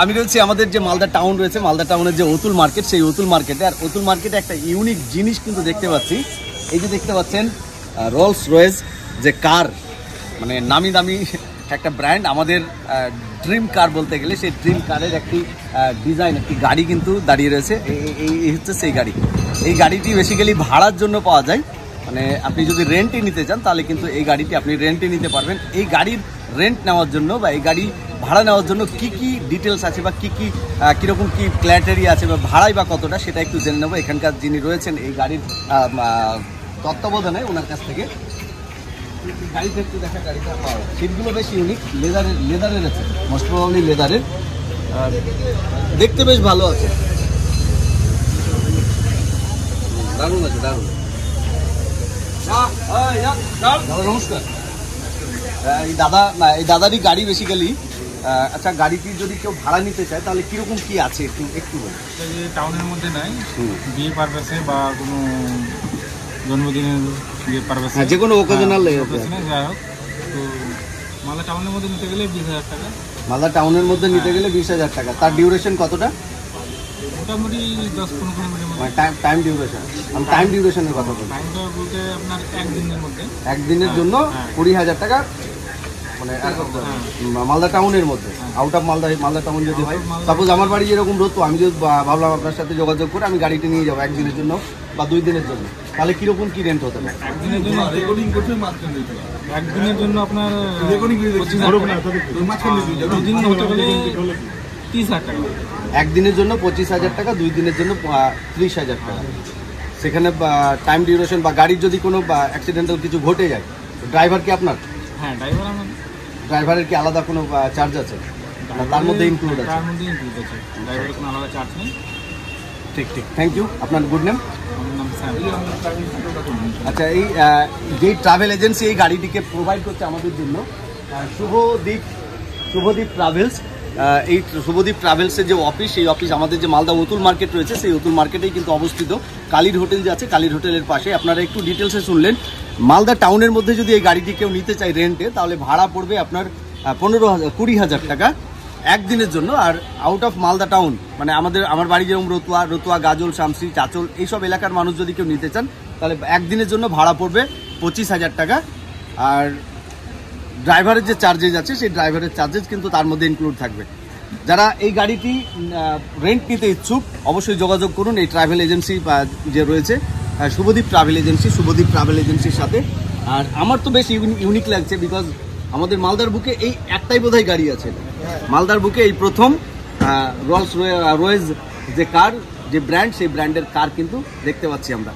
আমি রয়েছি আমাদের যে মালদা টাউন রয়েছে, মালদা টাউনের যে অতুল মার্কেট, সেই অতুল মার্কেটে। আর অতুল মার্কেটে একটা ইউনিক জিনিস কিন্তু দেখতে পাচ্ছি। এই যে দেখতে পাচ্ছেন রোলস রয়েস যে কার, মানে নামি দামি একটা ব্র্যান্ড, আমাদের ড্রিম কার বলতে গেলে সেই ড্রিম কারের একটি ডিজাইন, একটি গাড়ি কিন্তু দাঁড়িয়ে রয়েছে। এই হচ্ছে সেই গাড়ি। এই গাড়িটি বেসিক্যালি ভাড়ার জন্য পাওয়া যায়, মানে আপনি যদি রেন্টে নিতে চান তাহলে কিন্তু এই গাড়িটি আপনি রেন্টে নিতে পারবেন। এই গাড়ির রেন্ট নেওয়ার জন্য বা এই গাড়ি ভাড়া নেওয়ার জন্য কি কি ডিটেলস আছে বা কীরকম কী ক্রাইটেরিয়া আছে বা ভাড়াই বা কতটা, সেটা একটু জেনে নেবো এখানকার যিনি রয়েছেন এই গাড়ির তত্ত্বাবধানে, ওনার কাছ থেকে। গাড়িতে একটু দেখা, গাড়িটা সিটগুলো বেশ ইউনিক, লেদারের আছে, মোস্ট প্রবাবলি লেদারের। আর দেখতে বেশ ভালো আছে, দারুণ আছে, দারুণ। দাদা নমস্কার। এই দাদারই গাড়ি বেসিক্যালি। আচ্ছা, গাড়িটি যদি কেউ ভাড়া নিতে চায় তাহলে কিরকম কি আছে একটু বলুন। টাউনের মধ্যে নাই, বিয়ে পারপাসে বা কোনো জন্মদিনের বিয়ে পারপাসে, যে কোনো ওকেশনাল যাই হোক। তো মালদা টাউনের মধ্যে নিতে গেলে 20,000 টাকা। মালদা টাউনের মধ্যে নিতে গেলে 20,000 টাকা। তার ডিউরেশন কতটা? মোটামুটি 10-15 কিলোমিটার মধ্যে। টাইম ডিউরেশন, আমি টাইম ডিউরেশনের কথা বলছি। টাইমটা বলতে আপনার একদিনের মধ্যে, একদিনের জন্য 20,000 টাকা, মানে মালদা টাউনের মধ্যে। আউট অফ মালদা টাউন যদি হয়, সাপোজ আমার বাড়ি যেরকম রতো, আমি যদি ভাবলাম আপনার সাথে যোগাযোগ করে আমি গাড়িটি নিয়ে যাবো একদিনের জন্য বা 2 দিনের জন্য, তাহলে কিরকম কি রেন্ট হতে পারে? একদিনের জন্য আপনার 30,000 টাকা। একদিনের জন্য 25,000 টাকা, 2 দিনের জন্য 30,000 টাকা। সেখানে টাইম ডিউরেশন বা গাড়ির যদি কোনো অ্যাক্সিডেন্টাল কিছু ঘটে যায়, ড্রাইভার কি আপনার? হ্যাঁ, ড্রাইভার আমার। ড্রাইভারের কি আলাদা কোনো চার্জ আছে? তার মধ্যে ইনক্লুড আছে? তার মধ্যে ইনক্লুড আছে, ড্রাইভারের কোনো আলাদা চার্জ নেই। ঠিক, থ্যাংক ইউ। আপনার গুড নেম? আমার নাম স্যাম। আচ্ছা, এই যে ট্রাভেল এজেন্সি এই গাড়িটিকে প্রোভাইড করছে আমাদের জন্য, শুভদীপ ট্রাভেলস। এই শুভদীপ ট্রাভেলসের যে অফিস, সেই অফিস আমাদের যে মালদা অতুল মার্কেট রয়েছে, সেই অতুল মার্কেটেই কিন্তু অবস্থিত। কালীর হোটেল যে আছে, কালীর হোটেলের পাশে। আপনারা একটু ডিটেলসে শুনলেন। মালদা টাউনের মধ্যে যদি এই গাড়িটি কেউ নিতে চায় রেন্টে, তাহলে ভাড়া পড়বে আপনার 20,000 টাকা একদিনের জন্য। আর আউট অফ মালদা টাউন, মানে আমার বাড়ি যেরকম রতুয়া, গাজল, শামসি, চাচল, এইসব এলাকার মানুষ যদি কেউ নিতে চান, তাহলে একদিনের জন্য ভাড়া পড়বে 25,000 টাকা। আর ড্রাইভারের যে চার্জেস আছে, সেই ড্রাইভারের চার্জেস কিন্তু তার মধ্যে ইনক্লুড থাকবে। যারা এই গাড়িটি রেন্ট নিতে ইচ্ছুক, অবশ্যই যোগাযোগ করুন এই ট্রাভেল এজেন্সি যে রয়েছে, শুভদীপ ট্রাভেল এজেন্সির সাথে। আর আমার তো বেশ ইউনিক লাগছে, বিকজ আমাদের মালদার বুকে এই একটাই বোধহয় গাড়ি আছে। মালদার বুকে এই প্রথম রোলস রয়েস যে কার, যে ব্র্যান্ড, সেই ব্র্যান্ডের কার কিন্তু দেখতে পাচ্ছি আমরা।